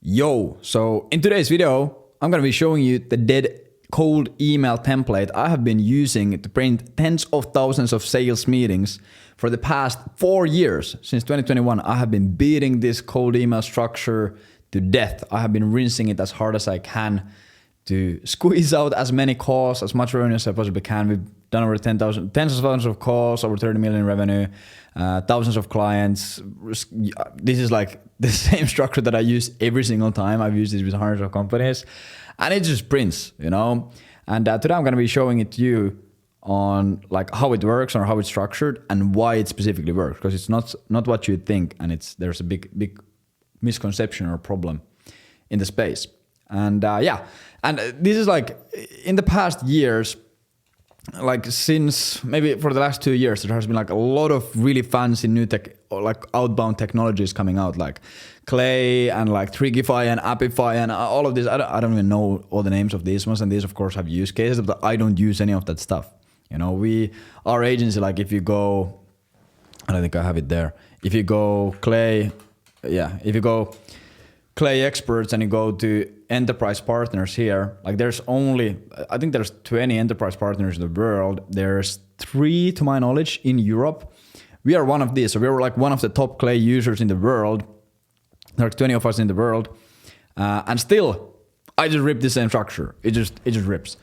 Yo, so in today's video, I'm gonna be showing you the dead cold email template I have been using to print tens of thousands of sales meetings for the past 4 years. Since 2021, I have been beating this cold email structure to death. I have been rinsing it as hard as I can to squeeze out as many calls, as much revenue as I possibly can. We've done over tens of thousands of calls, over 30 million in revenue, thousands of clients. This is like the same structure that I use every single time. I've used it with hundreds of companies and it just prints, you know? And today I'm gonna be showing it to you on like how it works or how it's structured and why it specifically works, because it's not what you think, and there's a big misconception or problem in the space. And and this is like in the past years, like since maybe for the last 2 years, there has been like a lot of really fancy new tech or like outbound technologies coming out, like Clay and like Trigify and Amplify and all of this. I don't even know all the names of these ones, and these of course have use cases, but I don't use any of that stuff. You know, our agency, like if you go, I don't think I have it there. If you go Clay experts and you go to enterprise partners here, like I think there's 20 enterprise partners in the world. There's 3 to my knowledge in Europe. We are one of these. So we're like one of the top Clay users in the world. There are 20 of us in the world. And still, I just rip the same structure. It just rips.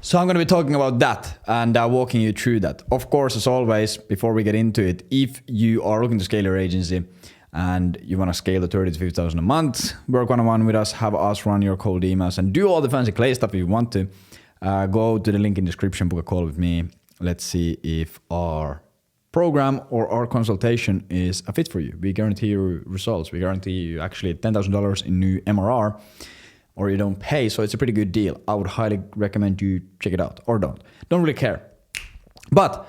So I'm going to be talking about that and walking you through that. Of course, as always, before we get into it, if you are looking to scale your agency and you want to scale to 30 to 50,000 a month, work one-on-one with us, have us run your cold emails and do all the fancy Clay stuff if you want to, go to the link in the description, book a call with me. Let's see if our program or our consultation is a fit for you. We guarantee you results. We guarantee you actually $10,000 in new MRR, or you don't pay. So it's a pretty good deal. I would highly recommend you check it out, or don't really care. But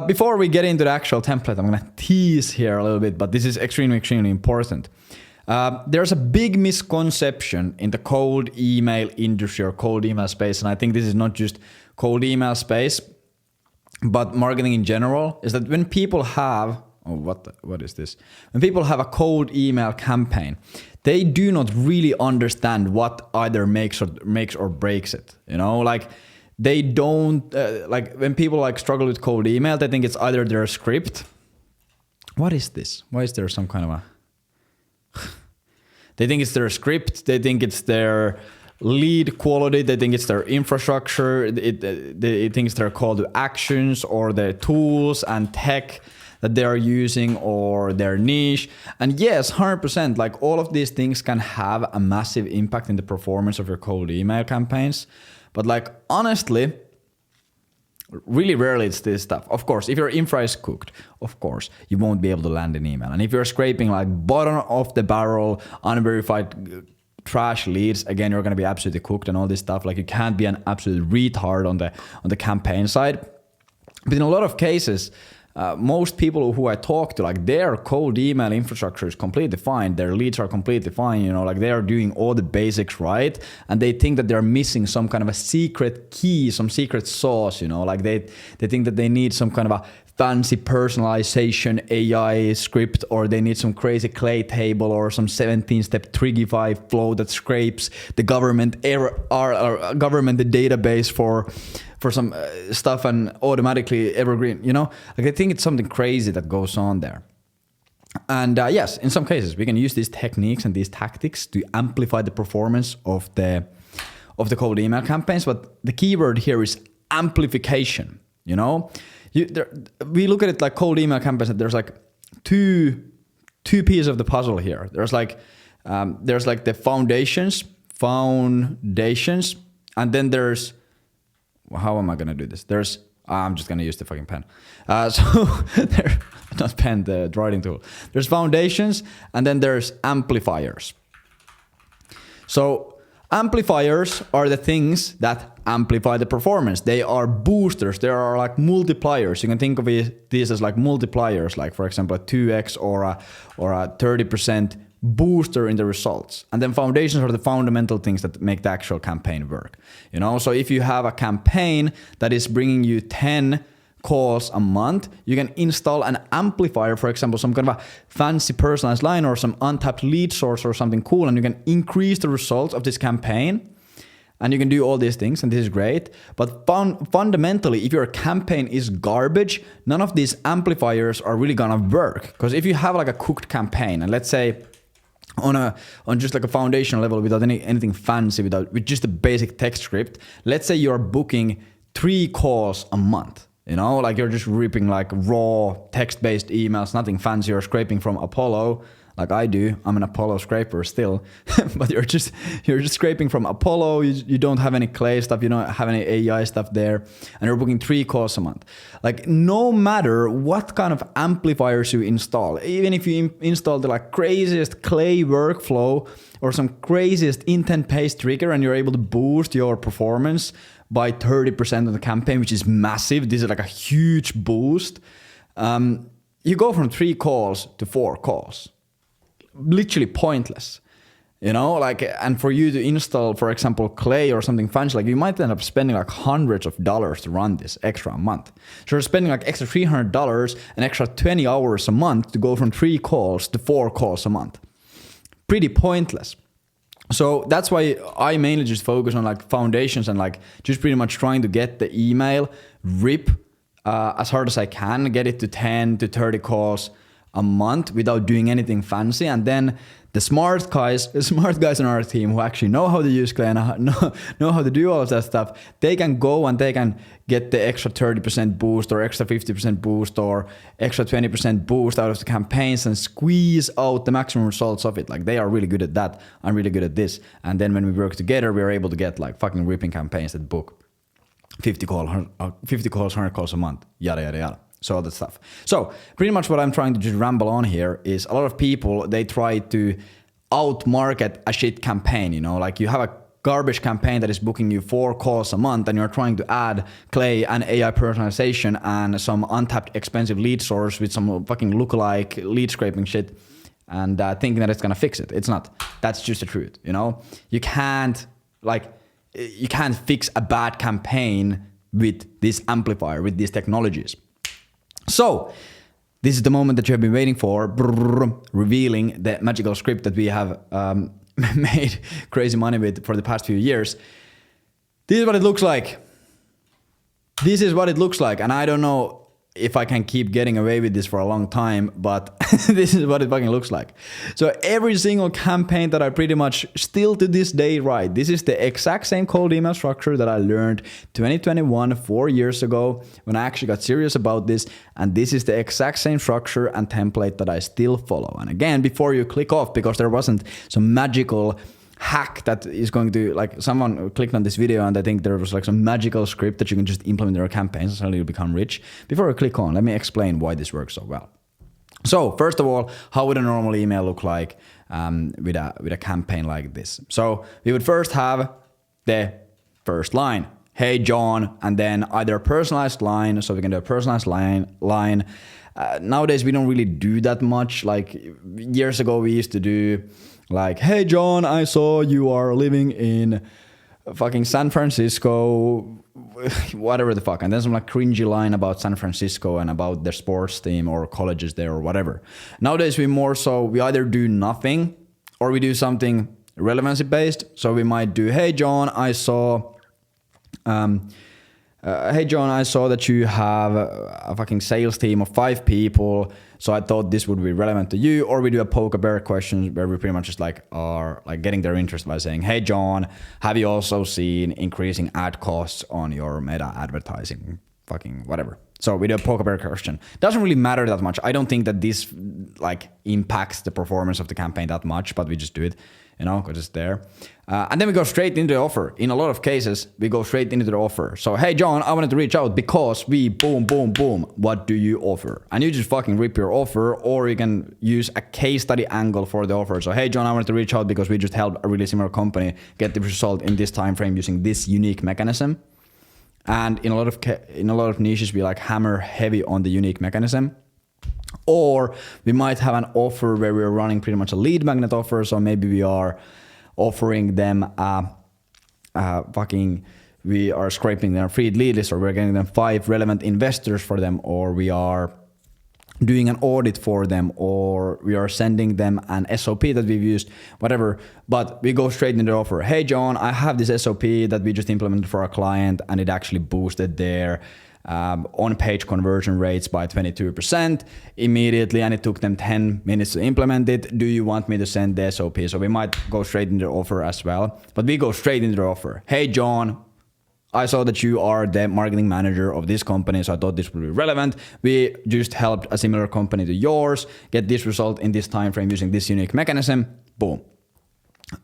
before we get into the actual template, I'm gonna tease here a little bit, but this is extremely important. There's a big misconception in the cold email industry or cold email space, and I think this is not just cold email space, but marketing in general, is that when people have, what is this? When people have a cold email campaign, they do not really understand what either makes or breaks it. You know, like they don't, like when people like struggle with cold email, they think it's either their script. What is this? Why is there some kind of they think it's their script, they think it's their lead quality, they think it's their infrastructure, they think it's their call to actions or their tools and tech that they are using or their niche. And yes, 100%, like all of these things can have a massive impact in the performance of your cold email campaigns. But like honestly, really rarely it's this stuff. Of course, if your infra is cooked, of course, you won't be able to land an email. And if you're scraping like bottom of the barrel, unverified trash leads, again, you're gonna be absolutely cooked and all this stuff. Like you can't be an absolute retard on the campaign side. But in a lot of cases, most people who I talk to, like their cold email infrastructure is completely fine. Their leads are completely fine. You know, like they are doing all the basics right. And they think that they're missing some kind of a secret key, some secret sauce, you know, like they think that they need some kind of a fancy personalization AI script, or they need some crazy Clay table or some 17-step Trigify flow that scrapes the government database for some stuff and automatically evergreen, you know? Like I think it's something crazy that goes on there. And yes, in some cases we can use these techniques and these tactics to amplify the performance of the cold email campaigns. But the keyword here is amplification, you know? We look at it like cold email campaigns, and there's like two pieces of the puzzle here. There's like the foundations, and then there's, how am I gonna do this? I'm just gonna use the fucking pen. Not pen, the writing tool. There's foundations, and then there's amplifiers. So amplifiers are the things that amplify the performance. They are boosters. They are like multipliers. You can think of these as like multipliers, like for example a 2x or a 30% booster in the results. And then foundations are the fundamental things that make the actual campaign work. You know, so if you have a campaign that is bringing you 10 calls a month, you can install an amplifier, for example, some kind of a fancy personalized line or some untapped lead source or something cool, and you can increase the results of this campaign. And you can do all these things, and this is great. But fundamentally, if your campaign is garbage, none of these amplifiers are really gonna work. Because if you have like a cooked campaign, and let's say on just like a foundational level, without anything fancy, with just a basic text script, let's say you're booking 3 calls a month. You know, like you're just ripping like raw text-based emails, nothing fancy, or scraping from Apollo. Like I do, I'm an Apollo scraper still, but you're just scraping from Apollo. You don't have any Clay stuff, you don't have any AI stuff there, and you're booking 3 calls a month. Like no matter what kind of amplifiers you install, even if you install the like craziest Clay workflow or some craziest intent-based trigger, and you're able to boost your performance by 30% of the campaign, which is massive. This is like a huge boost. You go from 3 calls to 4 calls. Literally pointless, you know, like, and for you to install, for example, Clay or something fancy, like you might end up spending like hundreds of dollars to run this extra a month. So you're spending like extra $300, an extra 20 hours a month to go from 3 calls to 4 calls a month. Pretty pointless. So that's why I mainly just focus on like foundations and like just pretty much trying to get the email rip as hard as I can, get it to 10 to 30 calls a month without doing anything fancy. And then the smart guys on our team who actually know how to use Clay and know how to do all of that stuff, they can go and they can get the extra 30% boost or extra 50% boost or extra 20% boost out of the campaigns and squeeze out the maximum results of it. Like they are really good at that. I'm really good at this. And then when we work together, we're able to get like fucking ripping campaigns that book 50 calls, 100 calls a month, yada, yada, yada. So all that stuff. So pretty much what I'm trying to just ramble on here is a lot of people, they try to outmarket a shit campaign, you know, like you have a garbage campaign that is booking you 4 calls a month and you're trying to add Clay and AI personalization and some untapped expensive lead source with some fucking lookalike lead scraping shit and thinking that it's gonna fix it. It's not. That's just the truth, you know? You can't fix a bad campaign with this amplifier, with these technologies. So, this is the moment that you have been waiting for, revealing the magical script that we have made crazy money with for the past few years. This is what it looks like. This is what it looks like, and I don't know if I can keep getting away with this for a long time, but this is what it fucking looks like. So every single campaign that I pretty much still to this day write, this is the exact same cold email structure that I learned 2021, 4 years ago, when I actually got serious about this, and this is the exact same structure and template that I still follow. And again, before you click off, because there wasn't some magical hack that is going to, like, someone clicked on this video and I think there was like some magical script that you can just implement in your campaigns and suddenly you'll become rich. Before I click on, let me explain why this works so well. So first of all, how would a normal email look like with a campaign like this? So we would first have the first line, hey John, and then either a personalized line, so we can do a personalized line. Nowadays we don't really do that much. Like years ago we used to do like, hey John, I saw you are living in fucking San Francisco, whatever the fuck. And then some like cringy line about San Francisco and about their sports team or colleges there or whatever. Nowadays we either do nothing or we do something relevancy based. So we might do, hey John, I saw that you have a fucking sales team of 5 people. So I thought this would be relevant to you. Or we do a poke a bear questions where we pretty much just like are like getting their interest by saying, hey John, have you also seen increasing ad costs on your meta advertising? Fucking whatever. So we do a poke a bear question. Doesn't really matter that much. I don't think that this like impacts the performance of the campaign that much, but we just do it, you know, because it's there. And then we go straight into the offer. In a lot of cases, we go straight into the offer. So, hey John, I wanted to reach out because we boom, boom, boom. What do you offer? And you just fucking rip your offer, or you can use a case study angle for the offer. So, hey John, I wanted to reach out because we just helped a really similar company get the result in this time frame using this unique mechanism. And in a lot of niches, we like hammer heavy on the unique mechanism. Or we might have an offer where we're running pretty much a lead magnet offer. So maybe we are offering them a fucking we are scraping their free lead list, or we're getting them 5 relevant investors for them, or we are doing an audit for them, or we are sending them an SOP that we've used, whatever. But we go straight into the offer. Hey, John, I have this SOP that we just implemented for our client, and it actually boosted their on-page conversion rates by 22% immediately, and it took them 10 minutes to implement it. Do you want me to send the SOP? So we might go straight into the offer as well, but we go straight into the offer. Hey, John, I saw that you are the marketing manager of this company, so I thought this would be relevant. We just helped a similar company to yours get this result in this time frame using this unique mechanism. Boom.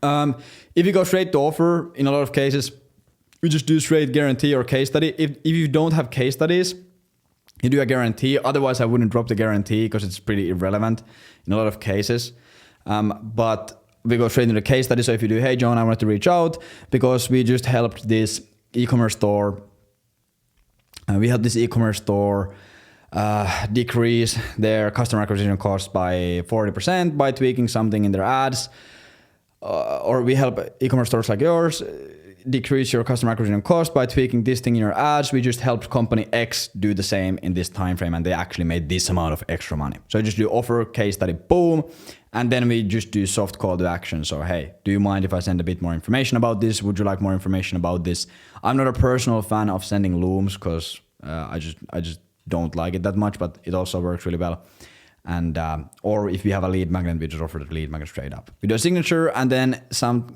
If you go straight to offer, in a lot of cases, we just do straight guarantee or case study. If you don't have case studies, you do a guarantee. Otherwise, I wouldn't drop the guarantee because it's pretty irrelevant in a lot of cases. But we go straight into the case study. So if you do, hey, John, I want to reach out because we just helped this e-commerce store. We helped this e-commerce store decrease their customer acquisition cost by 40% by tweaking something in their ads. Or we help e-commerce stores like yours decrease your customer acquisition cost by tweaking this thing in your ads. We just helped company X do the same in this time frame, and they actually made this amount of extra money. So I just do offer, case study, boom, and then we just do soft call to action. So hey, do you mind if I send a bit more information about this? Would you like more information about this? I'm not a personal fan of sending looms because I just don't like it that much, but it also works really well. And or if we have a lead magnet, we just offer the lead magnet straight up. We do a signature, and then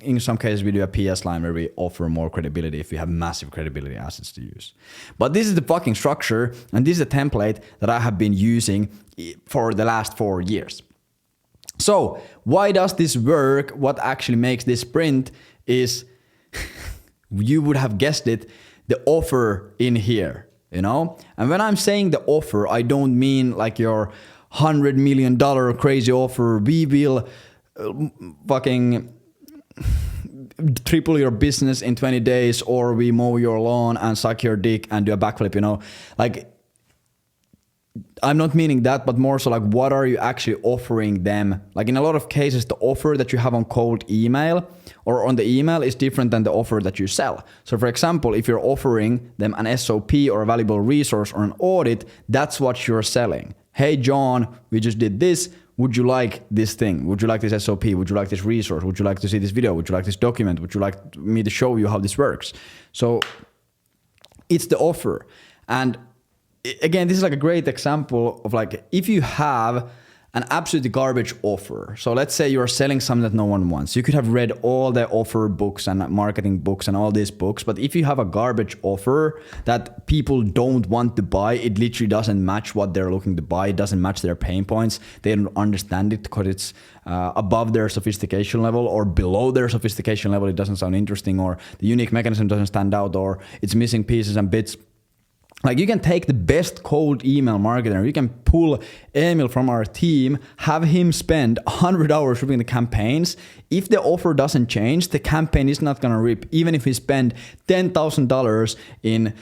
in some cases we do a PS line where we offer more credibility if we have massive credibility assets to use. But this is the fucking structure, and this is the template that I have been using for the last 4 years. So why does this work? What actually makes this sprint is, you would have guessed it, the offer in here, you know? And when I'm saying the offer, I don't mean like your $100 million crazy offer. We will fucking triple your business in 20 days, or we mow your lawn and suck your dick and do a backflip, you know? Like, I'm not meaning that, but more so like, what are you actually offering them? Like in a lot of cases, the offer that you have on cold email or on the email is different than the offer that you sell. So for example, if you're offering them an SOP or a valuable resource or an audit, that's what you're selling. Hey, John, we just did this. Would you like this thing? Would you like this SOP? Would you like this resource? Would you like to see this video? Would you like this document? Would you like me to show you how this works? So it's the offer. And again, this is like a great example of like, if you have an absolutely garbage offer. So let's say you're selling something that no one wants. You could have read all the offer books and marketing books and all these books, but if you have a garbage offer that people don't want to buy, it literally doesn't match what they're looking to buy. It doesn't match their pain points. They don't understand it because it's above their sophistication level or below their sophistication level. It doesn't sound interesting, or the unique mechanism doesn't stand out, or it's missing pieces and bits. Like, you can take the best cold email marketer, you can pull Emil from our team, have him spend 100 hours reviewing the campaigns. If the offer doesn't change, the campaign is not gonna rip, even if we spend $10,000 in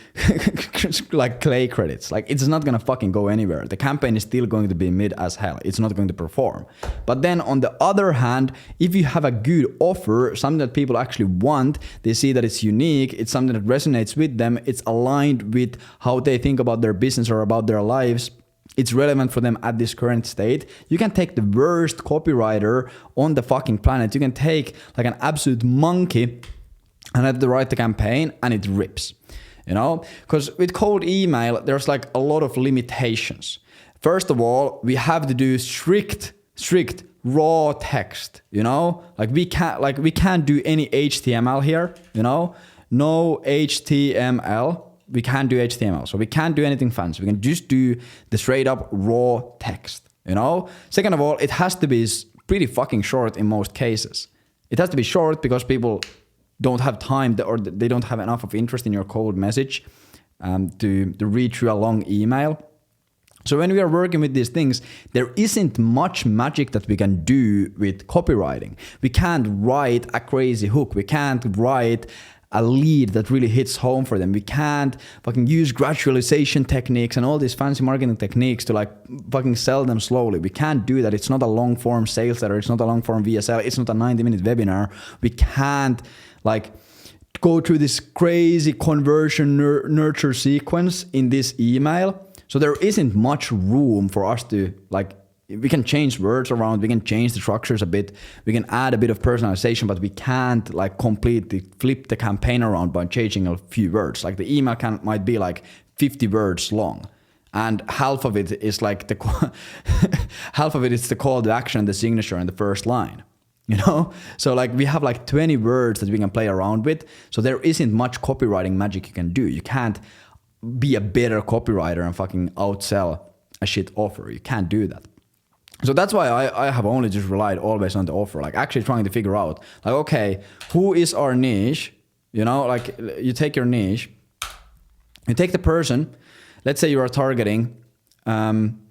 like clay credits. Like, it's not gonna fucking go anywhere. The campaign is still going to be mid as hell. It's not going to perform. But then on the other hand, if you have a good offer, something that people actually want, they see that it's unique, it's something that resonates with them, it's aligned with how they think about their business or about their lives, it's relevant for them at this current state. You can take the worst copywriter on the fucking planet. You can take like an absolute monkey and have to write the campaign and it rips, you know? Because with cold email, there's like a lot of limitations. First of all, we have to do strict raw text, you know? Like we can't do any HTML here, you know? No HTML. We can't do HTML, so we can't do anything fancy. We can just do the straight up raw text, you know? Second of all, it has to be pretty fucking short in most cases. It has to be short because people don't have time or they don't have enough of interest in your cold message to read through a long email. So when we are working with these things, there isn't much magic that we can do with copywriting. We can't write a crazy hook. We can't write a lead that really hits home for them. We can't fucking use gradualization techniques and all these fancy marketing techniques to like fucking sell them slowly. We can't do that. It's not a long form sales letter. It's not a long form VSL. It's not a 90-minute webinar. We can't like go through this crazy conversion nurture sequence in this email. So there isn't much room for us to like, we can change words around, we can change the structures a bit, we can add a bit of personalization, but we can't like completely flip the campaign around by changing a few words. Like the email might be like 50 words long, and half of it is like half of it is the call to action, the signature, and the first line. You know, so like we have like 20 words that we can play around with. So there isn't much copywriting magic you can do. You can't be a better copywriter and fucking outsell a shit offer. You can't do that. So that's why I have only just relied always on the offer, like actually trying to figure out like, okay, who is our niche? You know, like you take your niche, you take the person, let's say you are targeting, European,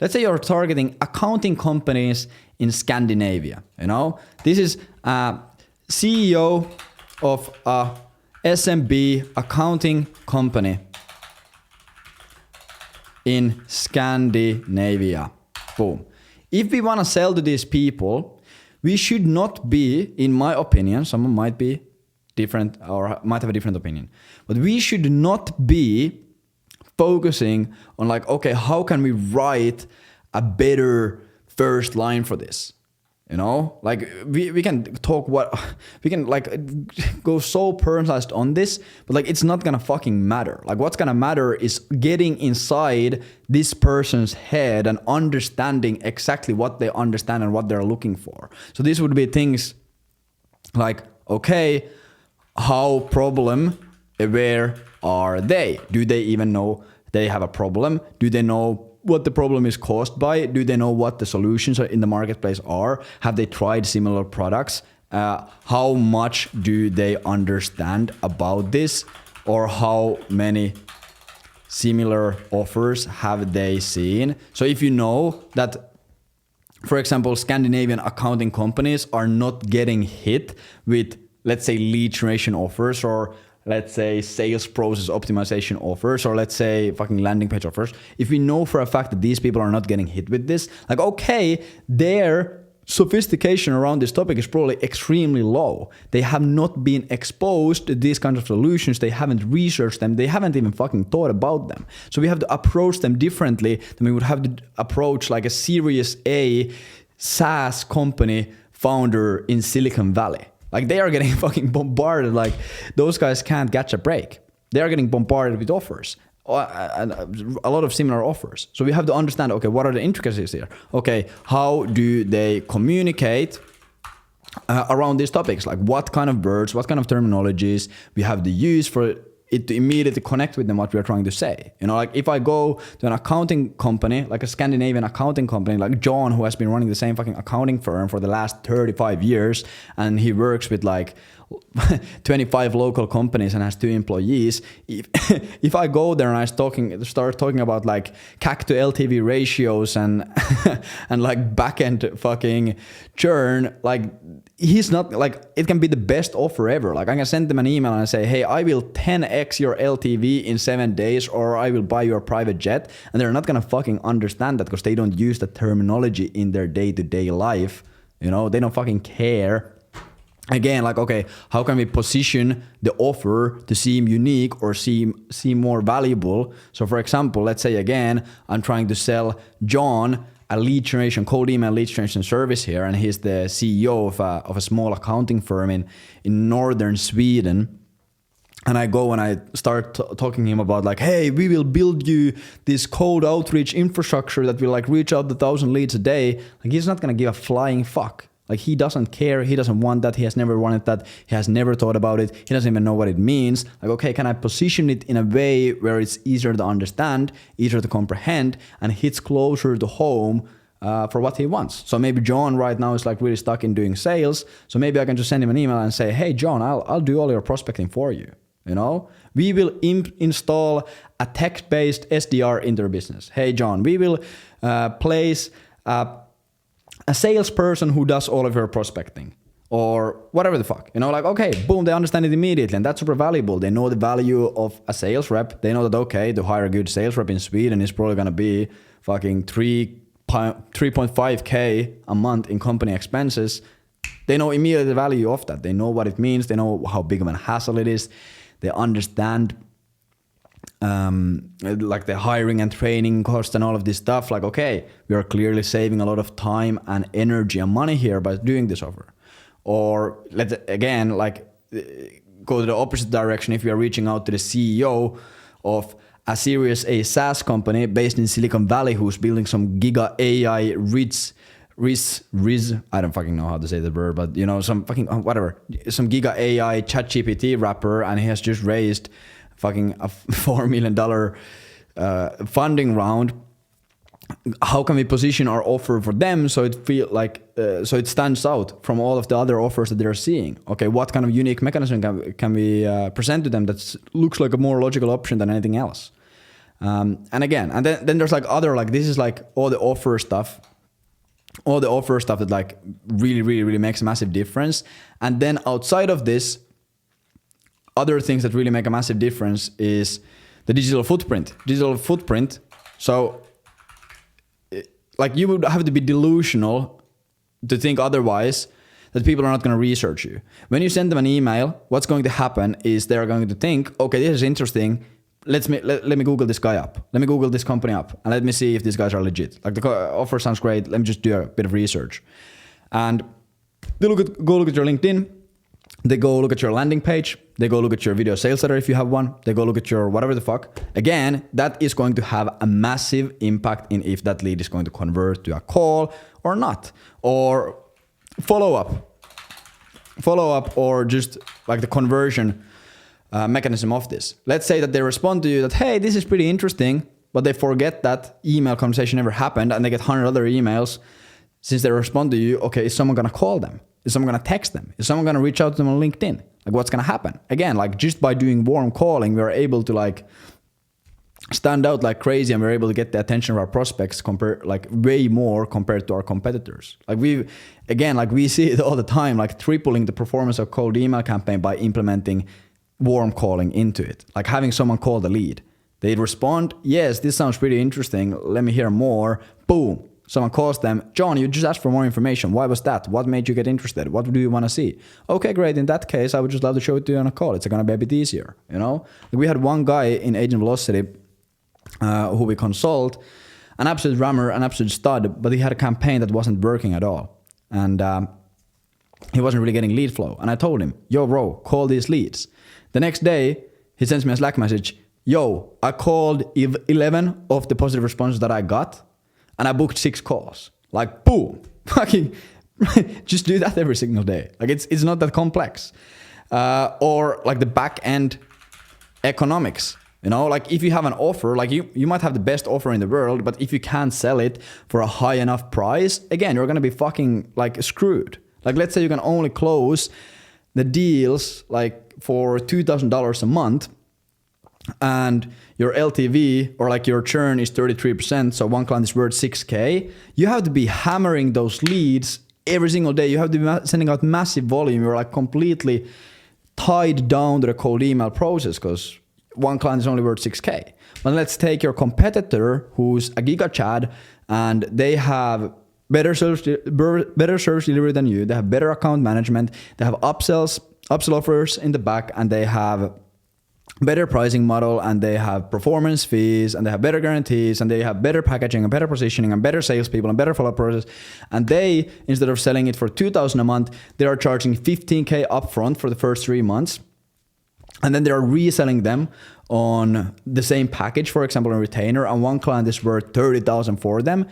let's say you're targeting accounting companies in Scandinavia. You know, this is a CEO of a SMB accounting company in Scandinavia. Boom. If we want to sell to these people, we should not be, in my opinion, someone might be different or might have a different opinion, but we should not be focusing on like, okay, how can we write a better first line for this? You know, like we can talk we can like go so personalized on this, but like it's not gonna fucking matter. Like what's gonna matter is getting inside this person's head and understanding exactly what they understand and what they're looking for. So this would be things like, okay, how problem aware are they? Do they even know they have a problem? Do they know what the problem is caused by? Do they know what the solutions in the marketplace are? Have they tried similar products? How much do they understand about this? Or how many similar offers have they seen? So if you know that, for example, Scandinavian accounting companies are not getting hit with, let's say, lead generation offers, or let's say sales process optimization offers, or let's say fucking landing page offers. If we know for a fact that these people are not getting hit with this, like, okay, their sophistication around this topic is probably extremely low. They have not been exposed to these kinds of solutions. They haven't researched them. They haven't even fucking thought about them. So we have to approach them differently than we would have to approach like a Series A SaaS company founder in Silicon Valley. Like they are getting fucking bombarded. Like those guys can't catch a break. They are getting bombarded with offers, and a lot of similar offers. So we have to understand, okay, what are the intricacies here? Okay, how do they communicate around these topics? Like what kind of words, what kind of terminologies we have to use for it to immediately connect with them what we are trying to say. You know, like if I go to an accounting company, like a Scandinavian accounting company, like John, who has been running the same fucking accounting firm for the last 35 years, and he works with like 25 local companies and has 2 employees. If I go there and I start talking about like CAC to LTV ratios and and like backend fucking churn, like he's not like, it can be the best offer ever. Like I can send them an email and I say, hey, I will 10x your LTV in 7 days, or I will buy your private jet, and they're not gonna fucking understand that because they don't use the terminology in their day-to-day life. You know, they don't fucking care. Again, like, okay, how can we position the offer to seem unique or seem more valuable? So for example, let's say again, I'm trying to sell John a lead generation, cold email lead generation service here, and he's the CEO of a small accounting firm in northern Sweden. And I go and I start talking to him about like, hey, we will build you this cold outreach infrastructure that will like reach out to 1,000 leads a day. Like he's not gonna give a flying fuck. Like he doesn't care, he doesn't want that, he has never wanted that, he has never thought about it, he doesn't even know what it means. Like, okay, can I position it in a way where it's easier to understand, easier to comprehend, and hits closer to home for what he wants? So maybe John right now is like really stuck in doing sales, so maybe I can just send him an email and say, hey John, I'll do all your prospecting for you. You know, we will install a text-based SDR into your business. Hey John, we will place a salesperson who does all of your prospecting, or whatever the fuck, you know, like, okay, boom, they understand it immediately, and that's super valuable. They know the value of a sales rep. They know that, okay, to hire a good sales rep in Sweden is probably going to be fucking 3.5K a month in company expenses. They know immediately the value of that. They know what it means. They know how big of a hassle it is. They understand like the hiring and training cost and all of this stuff. Like, okay, we are clearly saving a lot of time and energy and money here by doing this offer. Or let's again, like, go to the opposite direction. If we are reaching out to the CEO of a Series A SaaS company based in Silicon Valley who's building some giga AI I don't fucking know how to say the word, but you know, some fucking whatever, some giga AI ChatGPT wrapper, and he has just raised fucking a $4 million funding round. How can we position our offer for them so it feel like so it stands out from all of the other offers that they're seeing? Okay, what kind of unique mechanism can we present to them that looks like a more logical option than anything else? And then there's like other, like, this is like all the offer stuff that like really makes a massive difference. And then outside of this, other things that really make a massive difference is the digital footprint. So like, you would have to be delusional to think otherwise that people are not going to research you. When you send them an email, what's going to happen is they're going to think, okay, this is interesting. Let me Google this guy up. Let me Google this company up, and let me see if these guys are legit. Like, the offer sounds great. Let me just do a bit of research. And they go look at your LinkedIn. They go look at your landing page. They go look at your video sales letter if you have one. They go look at your whatever the fuck. Again, that is going to have a massive impact in if that lead is going to convert to a call or not. Or follow up, or just like the conversion mechanism of this. Let's say that they respond to you that, hey, this is pretty interesting, but they forget that email conversation ever happened, and they get 100 other emails. Since they respond to you, okay, is someone going to call them? Is someone going to text them? Is someone going to reach out to them on LinkedIn? Like, what's going to happen? Again, like, just by doing warm calling, we're able to like stand out like crazy, and we're able to get the attention of our prospects way more compared to our competitors. Like, we see it all the time, like tripling the performance of cold email campaign by implementing warm calling into it. Like, having someone call the lead. They respond, yes, this sounds pretty interesting. Let me hear more. Boom. Someone calls them, John, you just asked for more information. Why was that? What made you get interested? What do you want to see? Okay, great. In that case, I would just love to show it to you on a call. It's going to be a bit easier, you know? Like, we had one guy in Agent Velocity who we consult, an absolute rammer, an absolute stud, but he had a campaign that wasn't working at all. And he wasn't really getting lead flow. And I told him, yo, bro, call these leads. The next day, he sends me a Slack message, yo, I called 11 of the positive responses that I got, and I booked 6 calls. Like, boom, fucking just do that every single day. Like, it's not that complex. Or like the back end economics, you know, like if you have an offer, like you might have the best offer in the world, but if you can't sell it for a high enough price, again, you're going to be fucking like screwed. Like, let's say you can only close the deals like for $2,000 a month, and your LTV or like your churn is 33%, so one client is worth 6K, you have to be hammering those leads every single day. You have to be sending out massive volume. You're like completely tied down to the cold email process because one client is only worth 6K. But let's take your competitor who's a giga chad, and they have better service delivery than you. They have better account management. They have upsell offers in the back, and they have better pricing model, and they have performance fees, and they have better guarantees, and they have better packaging and better positioning and better salespeople and better follow-up process. And they, instead of selling it for $2,000 a month, they are charging $15K upfront for the first 3 months. And then they are reselling them on the same package, for example, a retainer, and one client is worth $30,000 for them.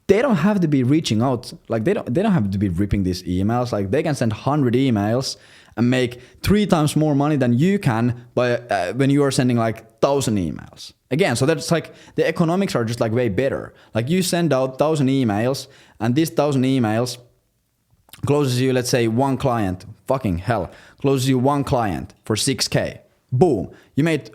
They don't have to be reaching out. Like, they don't have to be ripping these emails. Like, they can send 100 emails and make 3 times more money than you can by when you are sending like 1,000 emails. Again, so that's like the economics are just like way better. Like, you send out 1,000 emails, and these 1,000 emails closes you, let's say, one client. Fucking hell, closes you one client for 6K. Boom, you made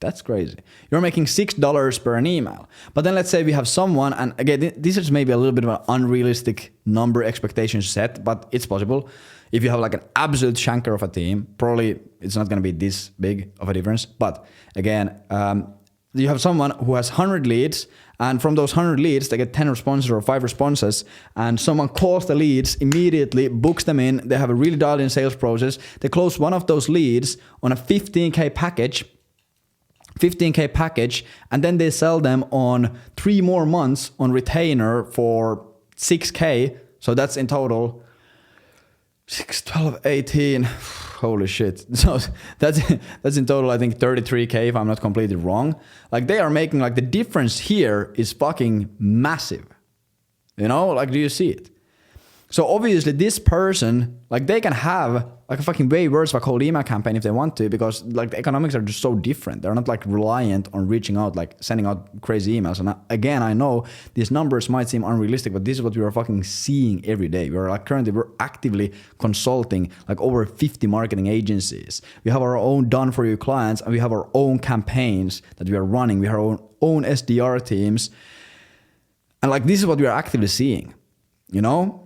that's crazy. You're making $6 per an email. But then let's say we have someone, and again, this is maybe a little bit of an unrealistic number expectation set, but it's possible. If you have like an absolute shanker of a team, probably it's not going to be this big of a difference. But again, you have someone who has 100 leads, and from those 100 leads, they get 10 responses or 5 responses, and someone calls the leads immediately, books them in, they have a really dialed in sales process, they close one of those leads on a 15K package, and then they sell them on 3 more months on retainer for 6K. So that's in total 6, 12, 18. Holy shit. So that's in total, I think 33K if I'm not completely wrong. Like they are making like the difference here is fucking massive. You know, like do you see it? So obviously this person, like they can have like a fucking way worse of a cold email campaign if they want to, because like the economics are just so different. They're not like reliant on reaching out, like sending out crazy emails. And again, I know these numbers might seem unrealistic, but this is what we are fucking seeing every day. We're actively consulting like over 50 marketing agencies. We have our own done for you clients, and we have our own campaigns that we are running. We have our own SDR teams. And like this is what we are actively seeing, you know?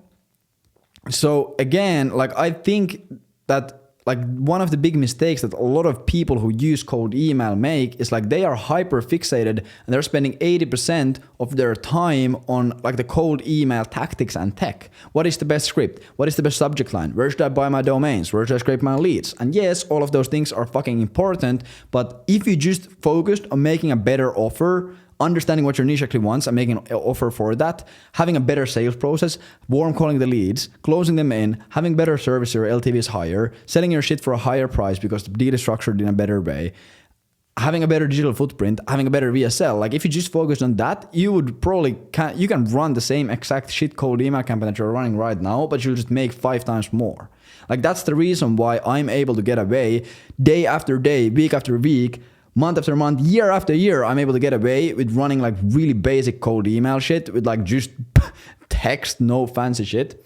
So again, like I think that like one of the big mistakes that a lot of people who use cold email make is like they are hyper fixated and they're spending 80% of their time on like the cold email tactics and tech. What is the best script? What is the best subject line? Where should I buy my domains? Where should I scrape my leads? And yes, all of those things are fucking important, but if you just focused on making a better offer, understanding what your niche actually wants and making an offer for that, having a better sales process, warm calling the leads, closing them in, having better service, your LTV is higher, selling your shit for a higher price because the deal is structured in a better way, having a better digital footprint, having a better VSL. Like if you just focus on that, you would probably you can run the same exact shit cold email campaign that you're running right now, but you'll just make 5 times more. Like that's the reason why I'm able to get away day after day, week after week, month after month, year after year. I'm able to get away with running like really basic cold email shit with like just text, no fancy shit,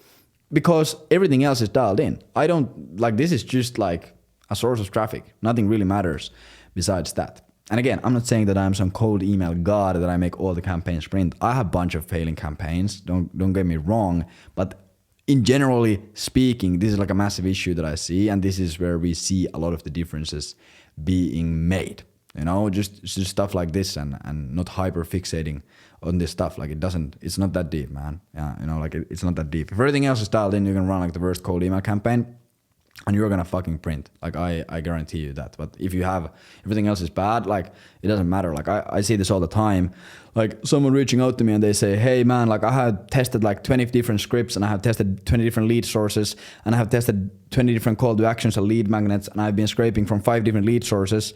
because everything else is dialed in. I don't like, this is just like a source of traffic. Nothing really matters besides that. And again, I'm not saying that I'm some cold email god that I make all the campaigns sprint. I have a bunch of failing campaigns. Don't get me wrong, but in generally speaking, this is like a massive issue that I see, and this is where we see a lot of the differences being made. You know, just stuff like this and not hyper fixating on this stuff. Like it's not that deep, man. Yeah, you know, like it's not that deep. If everything else is dialed in, you can run like the worst cold email campaign and you're gonna fucking print. Like I guarantee you that. But if you have everything else is bad, like it doesn't matter. Like I see this all the time. Like someone reaching out to me and they say, hey man, like I had tested like 20 different scripts and I have tested 20 different lead sources and I have tested 20 different call to actions and lead magnets and I've been scraping from 5 different lead sources.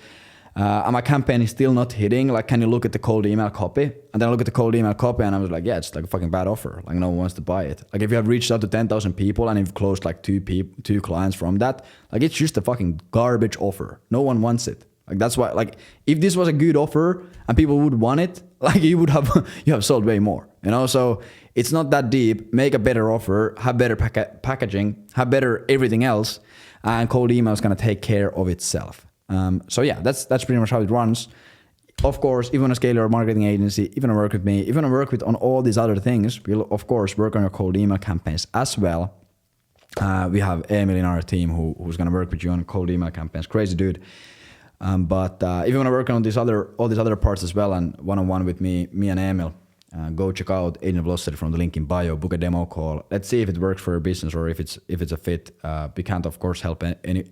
And my campaign is still not hitting. Like, can you look at the cold email copy? And then I look at the cold email copy and I was like, yeah, it's like a fucking bad offer. Like no one wants to buy it. Like if you have reached out to 10,000 people and you've closed like 2 clients from that, like it's just a fucking garbage offer. No one wants it. Like that's why, like if this was a good offer and people would want it, like you have sold way more, you know? So it's not that deep. Make a better offer, have better packaging, have better everything else, and cold email is gonna take care of itself. So yeah, that's pretty much how it runs. Of course, if you want to scale your marketing agency, if you want to work with me, if you want to work with on all these other things, we'll of course work on your cold email campaigns as well. We have Emil in our team who's going to work with you on cold email campaigns. Crazy dude. But if you want to work on all these other parts as well and one-on-one with me and Emil, go check out Agent Velocity from the link in bio, book a demo call. Let's see if it works for your business or if it's a fit. We can't of course help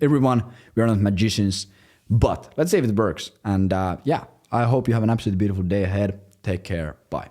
everyone. We are not magicians. But let's see if it works. And yeah, I hope you have an absolutely beautiful day ahead. Take care. Bye.